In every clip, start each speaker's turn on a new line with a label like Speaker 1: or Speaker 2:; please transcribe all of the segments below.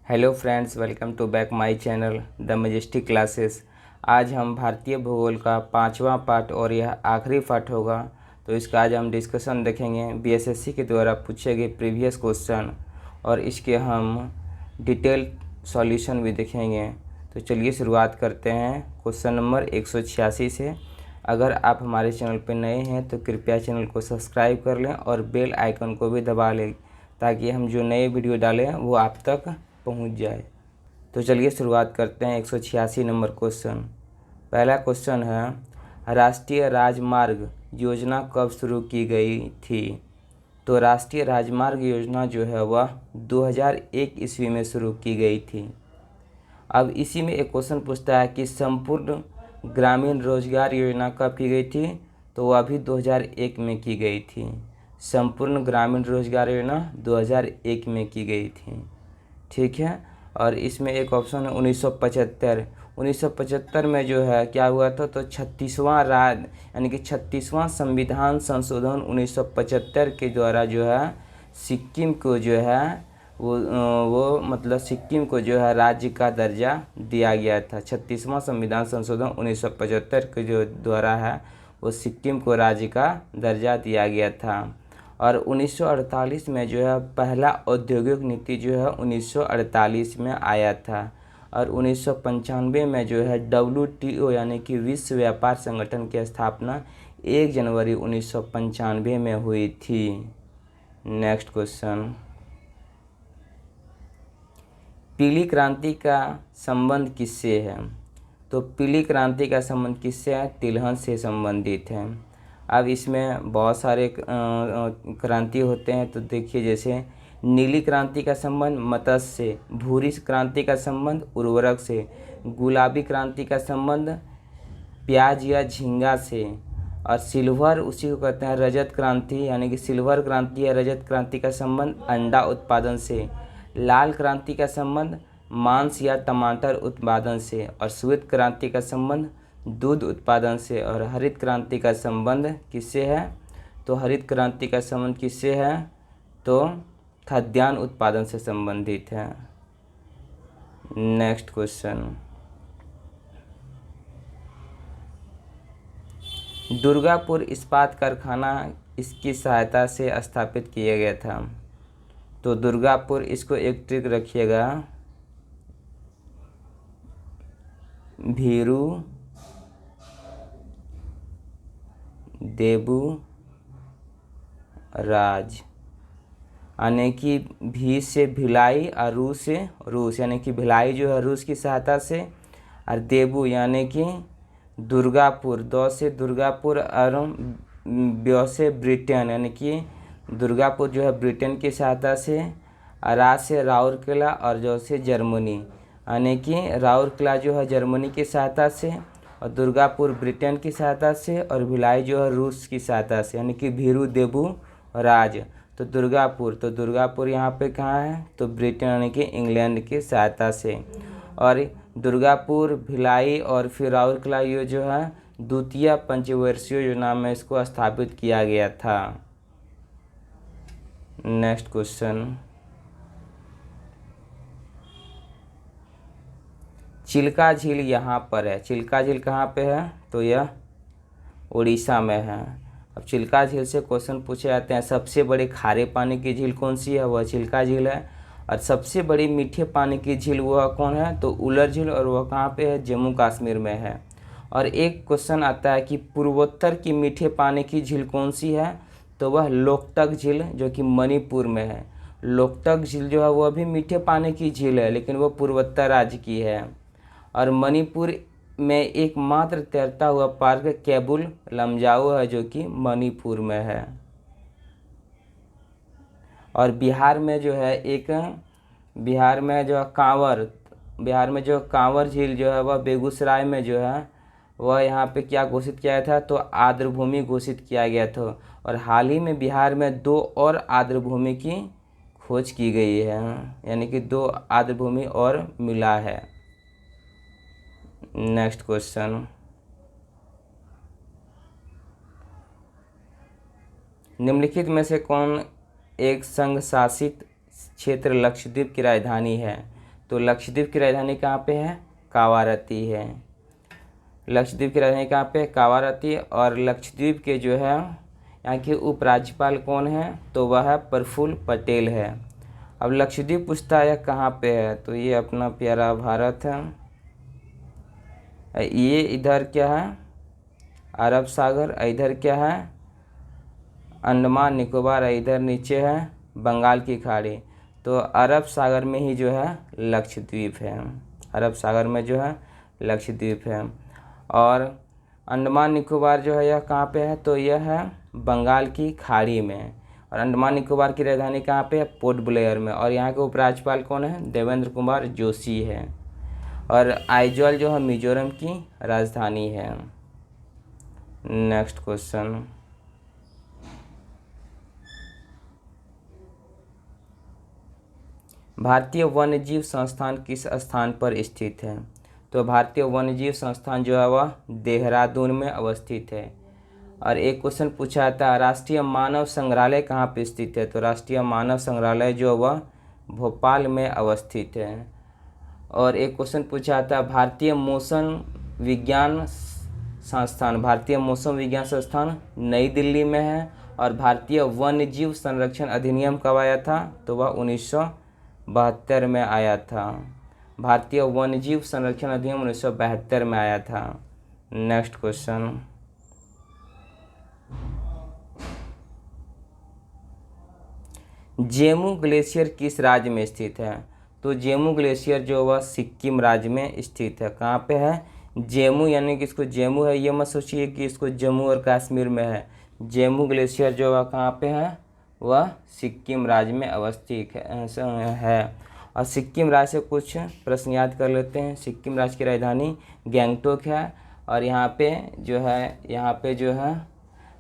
Speaker 1: Hello friends, welcome to back my channel the majestic classes. आज हम भारतीय भूगोल का 5वां पार्ट और यह आखिरी पार्ट होगा। तो इसका आज हम डिस्कशन देखेंगे बीएसएससी के द्वारा पूछे गए प्रीवियस क्वेश्चन और इसके हम डिटेल सॉल्यूशन भी देखेंगे। तो चलिए शुरुआत करते हैं क्वेश्चन नंबर 186 से। अगर आप हमारे चैनल पर नए हैं तो कृपया चैनल को सब्सक्राइब कर लें और बेल आइकन को भी दबा लें ताकि हम जो नए वीडियो डालें वो आप तक पहुंच जाए। तो चलिए शुरुआत करते हैं 186 नंबर क्वेश्चन। पहला क्वेश्चन है, राष्ट्रीय राजमार्ग योजना कब शुरू की गई थी? तो राष्ट्रीय राजमार्ग योजना जो है वह 2001 ईस्वी में शुरू की गई थी। अब इसी में एक क्वेश्चन पूछता है कि संपूर्ण ग्रामीण रोजगार योजना कब की गई थी? तो वह भी 2001 में की गई थी। संपूर्ण ग्रामीण रोजगार योजना 2001 में की गई थी। ठीक है। और इसमें एक ऑप्शन है 1975। 1975 में जो है क्या हुआ था? तो 36वां यानी कि 36वां संविधान संशोधन 1975 के द्वारा जो है सिक्किम को जो है वो मतलब सिक्किम को जो है राज्य का दर्जा दिया गया था। 36वां संविधान संशोधन 1975 के जो द्वारा है वो सिक्किम को राज्य का दर्जा दिया गया था। और 1948 में जो है पहला औद्योगिक नीति जो है 1948 में आया था। और 1995 में जो है WTO यानी कि विश्व व्यापार संगठन की स्थापना 1 जनवरी 1995 में हुई थी। नेक्स्ट क्वेश्चन, पीली क्रांति का संबंध किससे है? तो पीली क्रांति का संबंध किससे है? तिलहन से संबंधित है। अब इसमें बहुत सारे क्रांति होते हैं। तो देखिए, जैसे नीली क्रांति का संबंध मत्स्य से, भूरी क्रांति का संबंध उर्वरक से, गुलाबी क्रांति का संबंध प्याज या झींगा से, और सिल्वर उसी को कहते हैं रजत क्रांति यानी कि सिल्वर क्रांति या रजत क्रांति का संबंध अंडा उत्पादन से, लाल क्रांति का संबंध मांस या टमाटर उत्पादन से, और श्वेत क्रांति का संबंध दूध उत्पादन से, और हरित क्रांति का संबंध किससे है? तो हरित क्रांति का संबंध किससे है? तो खाद्यान्न उत्पादन से संबंधित है। नेक्स्ट क्वेश्चन, दुर्गापुर इस्पात कारखाना इसकी सहायता से स्थापित किया गया था। तो दुर्गापुर, इसको एक ट्रिक रखिएगा, भीरू देबू राज, यानी कि भी से भिलाई और रू से रूस, यानी कि भिलाई जो है रूस की सहायता से, और देबू यानी कि दुर्गापुर, दौ से दुर्गापुर और ब्यो से ब्रिटेन, यानी कि दुर्गापुर जो है ब्रिटेन की सहायता से, और रा से राउरकेला और जो से जर्मनी, यानी कि राउरकेला जो है जर्मनी की सहायता से, और दुर्गापुर ब्रिटेन की सहायता से, और भिलाई जो है रूस की सहायता से, यानी कि भीरू देबू राज। तो दुर्गापुर यहाँ पे कहाँ है? तो ब्रिटेन यानी कि इंग्लैंड की सहायता से। और दुर्गापुर, भिलाई और फिर राउरकेला ये जो है द्वितीय पंचवर्षीय योजना में इसको स्थापित किया गया था। नेक्स्ट क्वेश्चन, चिल्का झील यहाँ पर है। चिल्का झील कहाँ पे है? तो यह उड़ीसा में है। अब चिल्का झील से क्वेश्चन पूछे जाते हैं, सबसे बड़ी खारे पानी की झील कौन सी है? वह चिल्का झील है। और सबसे बड़ी मीठे पानी की झील वह कौन है? तो उलर झील, और वह कहाँ पे है? जम्मू कश्मीर में है। और एक क्वेश्चन आता है कि पूर्वोत्तर की मीठे पानी की झील कौन सी है? तो वह लोकटक झील जो कि मणिपुर में है। लोकटक झील जो है वह भी मीठे पानी की झील है लेकिन वह पूर्वोत्तर राज्य की है। और मणिपुर में एकमात्र तैरता हुआ पार्क केबुल लमजाओ है जो कि मणिपुर में है। और बिहार में जो है बिहार में जो कांवर झील जो है वह बेगूसराय में जो है वह यहाँ पे क्या घोषित किया गया था? तो आर्द्रभूमि घोषित किया गया था। और हाल ही में बिहार में 2 और आर्द्रभूमि की खोज की गई है, यानी कि 2 आर्द्रभूमि और मिला है। नेक्स्ट क्वेश्चन, निम्नलिखित में से कौन एक संघ शासित क्षेत्र लक्षद्वीप की राजधानी है? तो लक्षद्वीप की राजधानी कहाँ पे है? कावारत्ती है। लक्षद्वीप की राजधानी कहाँ पे? कावारत्ती। और लक्षद्वीप के जो है यहाँ के उपराज्यपाल कौन है? तो वह प्रफुल्ल पटेल है। अब लक्षद्वीप पूछता है यह कहाँ पे है? तो ये अपना प्यारा भारत है। ये इधर क्या है? अरब सागर। इधर क्या है? अंडमान निकोबार। इधर नीचे है बंगाल की खाड़ी। तो अरब सागर में ही जो है लक्षद्वीप है। अरब सागर में जो है लक्षद्वीप है। और अंडमान निकोबार जो है यह कहाँ पे है? तो यह है बंगाल की खाड़ी में। और अंडमान निकोबार की राजधानी कहाँ पे है? पोर्ट ब्लेयर में। और यहाँ के उपराज्यपाल कौन है? देवेंद्र कुमार जोशी है। और आइजॉल जो है मिजोरम की राजधानी है। नेक्स्ट क्वेश्चन, भारतीय वन्यजीव संस्थान किस स्थान पर स्थित है? तो भारतीय वन्यजीव संस्थान जो है वह देहरादून में अवस्थित है। और एक क्वेश्चन पूछा था राष्ट्रीय मानव संग्रहालय कहाँ पे स्थित है? तो राष्ट्रीय मानव संग्रहालय जो वह भोपाल में अवस्थित है। और एक क्वेश्चन पूछा था भारतीय मौसम विज्ञान संस्थान, भारतीय मौसम विज्ञान संस्थान नई दिल्ली में है। और भारतीय वन्यजीव संरक्षण अधिनियम कब आया था? तो वह 1972 में आया था। भारतीय वन्यजीव संरक्षण अधिनियम 1972 में आया था। नेक्स्ट क्वेश्चन, जेमू ग्लेशियर किस राज्य में स्थित है? तो जेमू ग्लेशियर जो वह सिक्किम राज्य में स्थित है। कहाँ पे है? जेमू, यानी कि इसको जेमू है, ये मत सोचिए कि इसको जम्मू और कश्मीर में है। जेमू ग्लेशियर जो वह कहाँ पे है? वह सिक्किम राज्य में अवस्थित है। और सिक्किम राज्य से कुछ प्रश्न याद कर लेते हैं। सिक्किम राज्य की राजधानी गैंगटोक है। और यहाँ पे जो है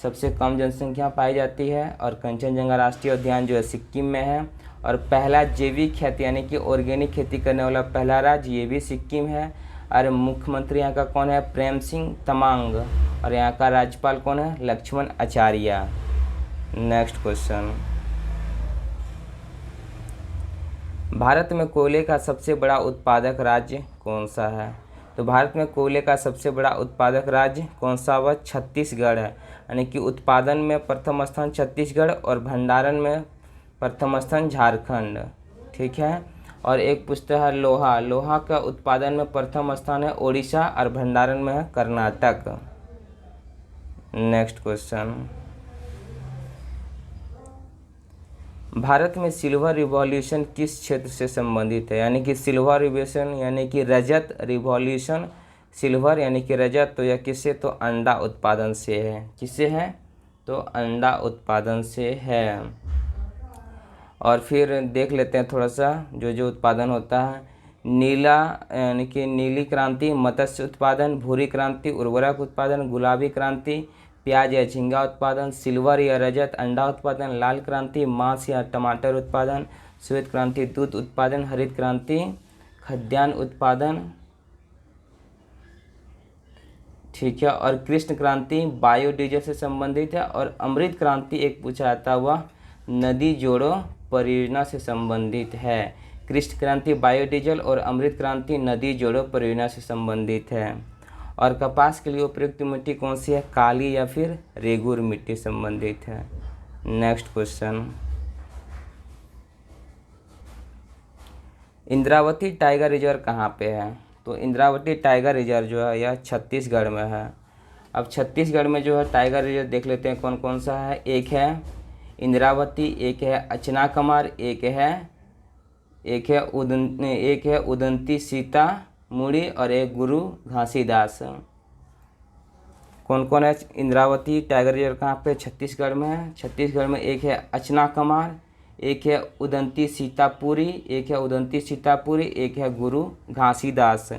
Speaker 1: सबसे कम जनसंख्या पाई जाती है। और कंचनजंगा राष्ट्रीय उद्यान जो है सिक्किम में है। और पहला जैविक खेती यानी कि ऑर्गेनिक खेती करने वाला पहला राज्य ये भी सिक्किम है। और मुख्यमंत्री यहाँ का कौन है? प्रेम सिंह तमांग। और यहाँ का राज्यपाल कौन है? लक्ष्मण आचार्य। नेक्स्ट क्वेश्चन, भारत में कोयले का सबसे बड़ा उत्पादक राज्य कौन सा है? तो भारत में कोयले का सबसे बड़ा उत्पादक राज्य कौन सा? वह छत्तीसगढ़ है। यानी कि उत्पादन में प्रथम स्थान छत्तीसगढ़ और भंडारण में प्रथम स्थान झारखंड। ठीक है। और एक पूछता है लोहा, लोहा का उत्पादन में प्रथम स्थान है ओडिशा और भंडारण में है कर्नाटक। नेक्स्ट क्वेश्चन, भारत में सिल्वर रिवॉल्यूशन किस क्षेत्र से संबंधित है? यानी कि सिल्वर रिवॉल्यूशन यानी कि रजत रिवॉल्यूशन, सिल्वर यानी कि रजत, तो यह किससे? तो अंडा उत्पादन से है। किससे है? तो अंडा उत्पादन से है। और फिर देख लेते हैं थोड़ा सा जो उत्पादन होता है। नीला यानी कि नीली क्रांति मत्स्य उत्पादन, भूरी क्रांति उर्वरक उत्पादन, गुलाबी क्रांति प्याज या झींगा उत्पादन, सिल्वर या रजत अंडा उत्पादन, लाल क्रांति मांस या टमाटर उत्पादन, श्वेत क्रांति दूध उत्पादन, हरित क्रांति खाद्यान्न उत्पादन। ठीक है। और कृष्ण क्रांति बायोडीजल से संबंधित है। और अमृत क्रांति एक पूछा जाता हुआ नदी जोड़ो परियोजना से संबंधित है। कृष्ण क्रांति बायोडीजल और अमृत क्रांति नदी जोड़ो परियोजना से संबंधित है। और कपास के लिए उपयुक्त मिट्टी कौन सी है? काली या फिर रेगुर मिट्टी संबंधित है। Next question, Indravati tiger reserve कहाँ पे है? तो इंद्रावती टाइगर रिजर्व जो है यह छत्तीसगढ़ में है। अब छत्तीसगढ़ में जो है टाइगर रिजर्व देख लेते हैं कौन कौन सा है। एक है इंद्रावती, एक है अचनाकमार, एक है उदंती सीता मुड़ी और एक गुरु घासीदास। कौन कौन है? इंद्रावती टाइगर रिजर्व कहाँ पे? छत्तीसगढ़ में है। छत्तीसगढ़ में एक है अचनाकमार, एक है उदंती सीतापुरी, एक है गुरु घासीदास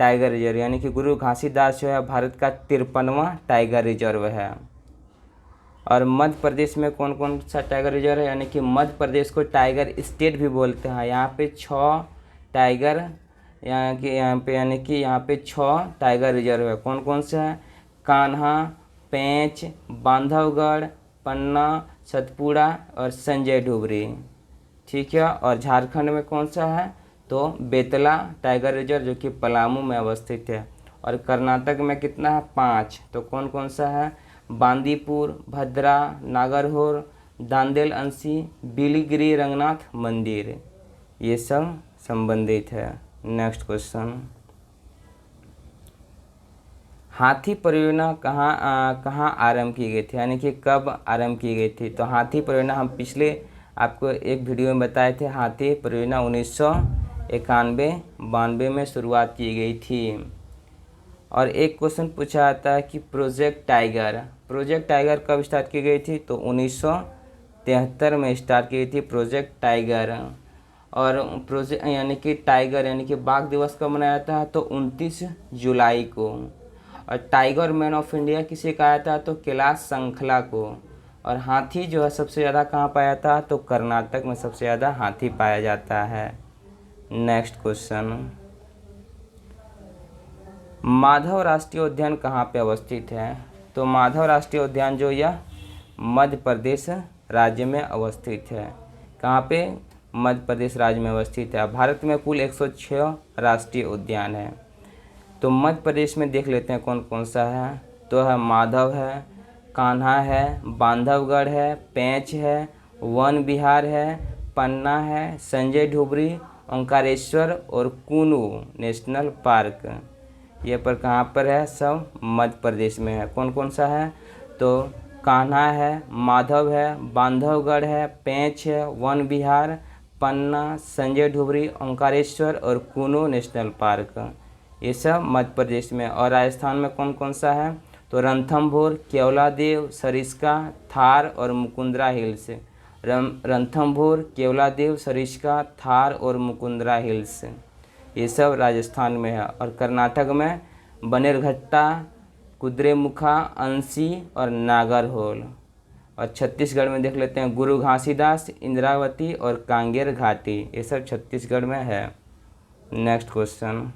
Speaker 1: टाइगर रिजर्व। यानी कि गुरु घासीदास जो है भारत का 53वां टाइगर रिजर्व है। और मध्य प्रदेश में कौन कौन सा टाइगर रिजर्व है? यानी कि मध्य प्रदेश को टाइगर स्टेट भी बोलते हैं। यहाँ पे 6 टाइगर यहाँ पे 6 टाइगर रिजर्व है। कौन कौन से हैं? कान्हा, पेंच, बांधवगढ़, पन्ना, सतपुड़ा और संजय ढूबरी। ठीक है। और झारखंड में कौन सा है? तो बेतला टाइगर रिजर्व जो कि पलामू में अवस्थित है। और कर्नाटक में कितना है 5, तो कौन कौन सा है बांदीपुर, भद्रा, नागरहोर, दांदेल अंशी, बिलीगिरी रंगनाथ मंदिर, ये सब संबंधित है। नेक्स्ट क्वेश्चन, हाथी परियोजना कहाँ आरंभ की गई थी, यानी कि कब आरंभ की गई थी। तो हाथी परियोजना हम पिछले आपको एक वीडियो में बताए थे, हाथी परियोजना 1991-92 में शुरुआत की गई थी। और एक क्वेश्चन पूछा जाता है कि प्रोजेक्ट टाइगर कब स्टार्ट की गई थी, तो 1973 में स्टार्ट की गई थी प्रोजेक्ट टाइगर। और प्रोजेक्ट यानी कि टाइगर यानी कि बाघ दिवस कब मनाया जाता है, तो 29 जुलाई को। और टाइगर मैन ऑफ इंडिया किसे कहा जाता है, तो कैलाश संखला को। और हाथी जो है सबसे ज़्यादा कहाँ पाया जाता है, तो कर्नाटक में सबसे ज़्यादा हाथी पाया जाता है। नेक्स्ट क्वेश्चन, माधव राष्ट्रीय उद्यान कहाँ पे अवस्थित है। तो माधव राष्ट्रीय उद्यान जो यह मध्य प्रदेश राज्य में अवस्थित है। कहाँ पे, मध्य प्रदेश राज्य में अवस्थित है। भारत में कुल 106 राष्ट्रीय उद्यान है। तो मध्य प्रदेश में देख लेते हैं कौन कौन सा है। तो है माधव है, कान्हा है, बांधवगढ़ है, पेंच है, वन विहार है, पन्ना है, संजय ढूबरी, ओंकारेश्वर और कुनू नेशनल पार्क। ये पर कहाँ पर है, सब मध्य प्रदेश में है। कौन कौन सा है, तो कान्हा है, माधव है, बांधवगढ़ है, पेंच है, वन विहार, पन्ना, संजय ढूबरी, ओंकारेश्वर और कुनू नेशनल पार्क, ये सब मध्य प्रदेश में। और राजस्थान में कौन कौन सा है, तो रणथंभौर, केवलादेव, सरिस्का, थार और मुकुंदरा हिल्स। रणथंभौर, केवलादेव, सरिस्का, थार और मुकुंदरा हिल्स, ये सब राजस्थान में है। और कर्नाटक में बनेरघट्टा, कुद्रेमुखा, अंशी और नागरहोल। और छत्तीसगढ़ में देख लेते हैं गुरु घासीदास, इंद्रावती और कांगेर घाटी, ये सब छत्तीसगढ़ में है। नेक्स्ट क्वेश्चन,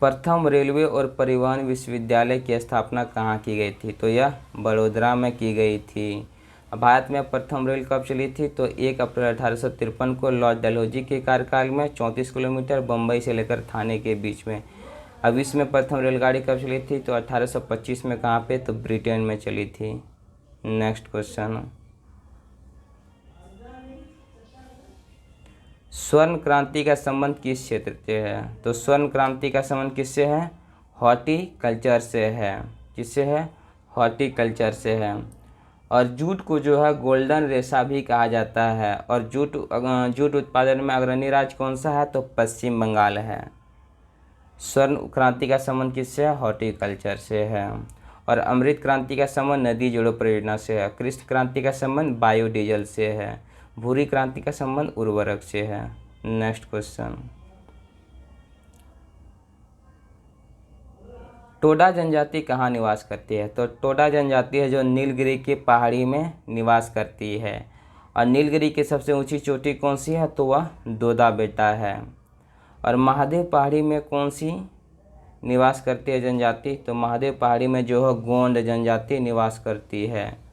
Speaker 1: प्रथम रेलवे और परिवहन विश्वविद्यालय की स्थापना कहाँ की गई थी, तो यह बड़ोदरा में की गई थी। भारत में प्रथम रेल कब चली थी, तो 1 अप्रैल 1853 को लॉर्ड डलहौजी के कार्यकाल में 34 किलोमीटर बम्बई से लेकर थाने के बीच में। अब विश्व में प्रथम रेलगाड़ी कब चली थी, तो 1825 में। कहाँ पे, तो ब्रिटेन में चली थी। नेक्स्ट क्वेश्चन, स्वर्ण क्रांति का संबंध किस क्षेत्र से है, तो स्वर्ण क्रांति का संबंध किससे है, हॉर्टिकल्चर से है। किससे है, हॉर्टिकल्चर से है। और जूट को जो है गोल्डन रेशा भी कहा जाता है। और जूट उत्पादन में अग्रणी राज्य कौन सा है, तो पश्चिम बंगाल है। स्वर्ण क्रांति का संबंध किससे है, हॉर्टिकल्चर से है। और अमृत क्रांति का संबंध नदी जोड़ो परियोजना से है। कृषि क्रांति का संबंध बायोडीजल से है। भूरी क्रांति का संबंध उर्वरक से है। नेक्स्ट क्वेश्चन, टोडा जनजाति कहाँ निवास करती है, तो टोडा जनजाति है जो नीलगिरी के पहाड़ी में निवास करती है। और नीलगिरी की सबसे ऊंची चोटी कौन सी है, तो वह दोदा बेटा है। और महादेव पहाड़ी में कौन सी निवास करती है जनजाति, तो महादेव पहाड़ी में जो है गोंड जनजाति निवास करती है।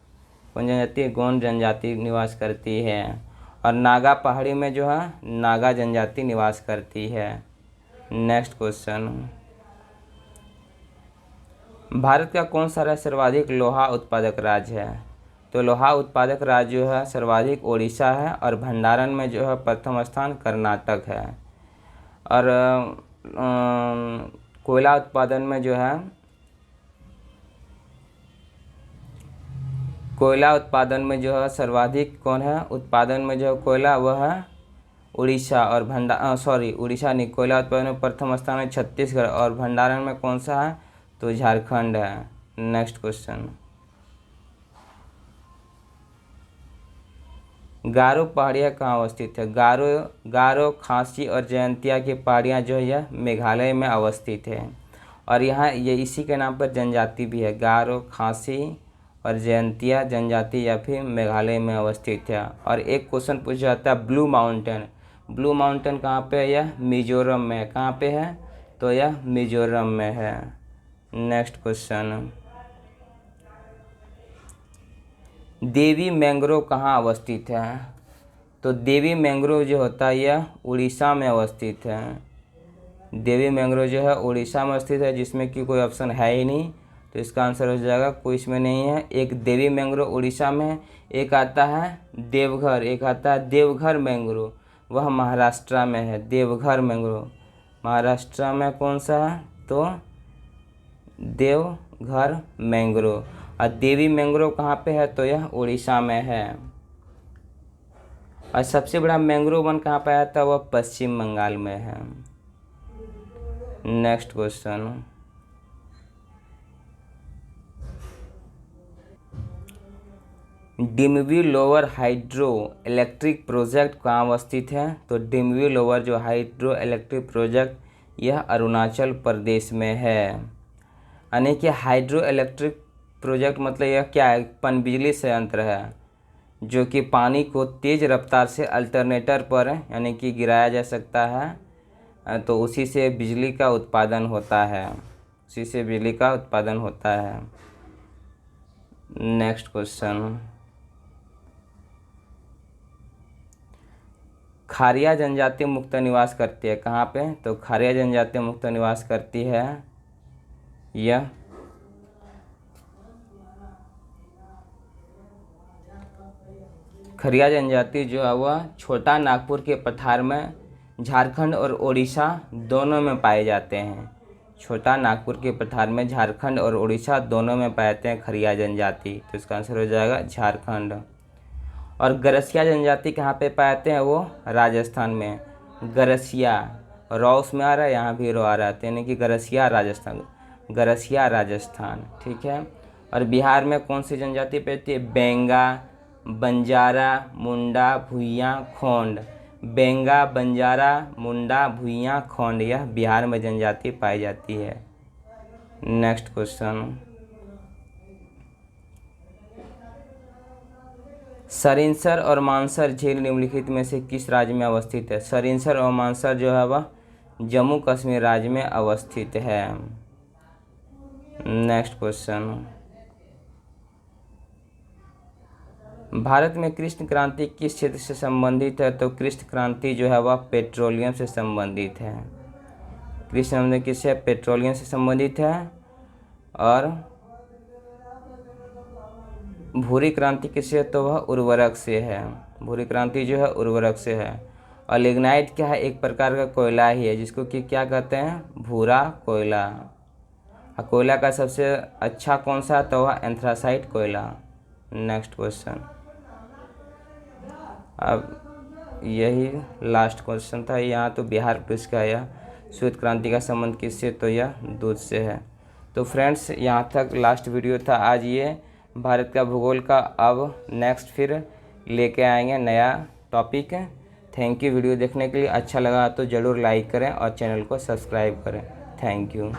Speaker 1: कौन जनजाति, गोंड जनजाति निवास करती है। और नागा पहाड़ी में जो है नागा जनजाति निवास करती है। नेक्स्ट क्वेश्चन, भारत का कौन सा सर्वाधिक लोहा उत्पादक राज्य है, तो लोहा उत्पादक राज्य जो है सर्वाधिक ओडिशा है। और भंडारण में जो है प्रथम स्थान कर्नाटक है। और कोयला उत्पादन में जो है सर्वाधिक कौन है उत्पादन में जो कोयला, वह है उड़ीसा। और उड़ीसा नहीं, कोयला उत्पादन में प्रथम स्थान है छत्तीसगढ़। और भंडारण में कौन सा है, तो झारखंड है। नेक्स्ट क्वेश्चन, गारो पहाड़ियाँ कहाँ अवस्थित है, गारो, खासी और जयंतिया की पहाड़ियाँ जो है यह मेघालय में अवस्थित है। और यहाँ ये इसी के नाम पर जनजाति भी है, गारो, खासी और जयंतिया जनजाति या फिर मेघालय में अवस्थित है। और एक क्वेश्चन पूछा जाता है ब्लू माउंटेन कहाँ पे है, यह मिजोरम में है। कहाँ पे है, तो यह मिजोरम में है। नेक्स्ट क्वेश्चन, देवी मैंग्रोव कहाँ अवस्थित है, तो देवी मैंग्रोव जो होता है यह उड़ीसा में अवस्थित है। देवी मैंग्रोव जो है उड़ीसा में स्थित है, जिसमें कि कोई ऑप्शन है ही नहीं, तो इसका आंसर हो जाएगा कोई इसमें नहीं है। एक देवी मैंग्रोव उड़ीसा में है, एक आता है देवघर, एक आता है देवघर मैंग्रोव, वह महाराष्ट्र में है। देवघर मैंग्रोव महाराष्ट्र में कौन सा है, तो देवघर मैंग्रोव। और देवी मैंग्रोव कहाँ पे है, तो यह उड़ीसा में है। और सबसे बड़ा मैंग्रोव वन कहाँ पे आया था, वह पश्चिम बंगाल में है। Next question, Dimwe lower hydro electric project कहाँ अवस्थित है, तो डिमवी लोअर जो हाइड्रो इलेक्ट्रिक प्रोजेक्ट यह अरुणाचल प्रदेश में है। यानी कि हाइड्रो इलेक्ट्रिक प्रोजेक्ट मतलब यह क्या है, पनबिजली संयंत्र है जो कि पानी को तेज़ रफ्तार से अल्टरनेटर पर यानी कि गिराया जा सकता है, तो उसी से बिजली का उत्पादन होता है, उसी से बिजली का उत्पादन होता है। नेक्स्ट क्वेश्चन, खारिया जनजाति मुक्त निवास करती है कहाँ पे, तो खारिया जनजाति मुक्त निवास करती है यह खरिया जनजाति जो है वह छोटा नागपुर के पठार में झारखंड और उड़ीसा दोनों में पाए जाते हैं। छोटा नागपुर के पठार में झारखंड और उड़ीसा दोनों में पाए जाते हैं खरिया जनजाति, तो इसका आंसर हो जाएगा झारखंड। और गरसिया जनजाति कहाँ पे पाए जाते हैं, वो राजस्थान में। गरसिया रॉ उसमें आ रहा है, यहाँ भी रॉ आ रहा है, यानी कि गरसिया राजस्थान, गरसिया राजस्थान, ठीक है। और बिहार में कौन सी जनजाति पाई है, बेंगा, बंजारा, मुंडा, भुइयाँ, खोंड। बेंगा, बंजारा, मुंडा, भुइयाँ, खोंड, यह बिहार में जनजाति पाई जाती है। नेक्स्ट क्वेश्चन, सरिनसर और मानसर झील निम्नलिखित में से किस राज्य में अवस्थित है। सरिनसर और मानसर जो है वह जम्मू कश्मीर राज्य में अवस्थित है। नेक्स्ट क्वेश्चन, भारत में कृष्ण क्रांति किस क्षेत्र से संबंधित है, तो कृष्ण क्रांति जो है वह पेट्रोलियम से संबंधित है। कृष्ण क्रांति किससे, पेट्रोलियम से संबंधित है। और भूरी क्रांति किससे, तो वह उर्वरक से है। भूरी क्रांति जो है उर्वरक से है। और लिग्नाइट क्या है, एक प्रकार का कोयला ही है जिसको कि क्या कहते हैं, भूरा कोयला। कोयला का सबसे अच्छा कौन सा, तो वह एंथ्रासाइट कोयला। नेक्स्ट क्वेश्चन, अब यही लास्ट क्वेश्चन था। यहाँ तो बिहार पुलिस का यह श्वेत क्रांति का संबंध किससे, तो यह दूध से है। तो फ्रेंड्स यहाँ तक लास्ट वीडियो था आज ये भारत का भूगोल का। अब नेक्स्ट फिर लेके आएंगे नया टॉपिक। थैंक यू वीडियो देखने के लिए। अच्छा लगा तो ज़रूर लाइक करें और चैनल को सब्सक्राइब करें। Thank you.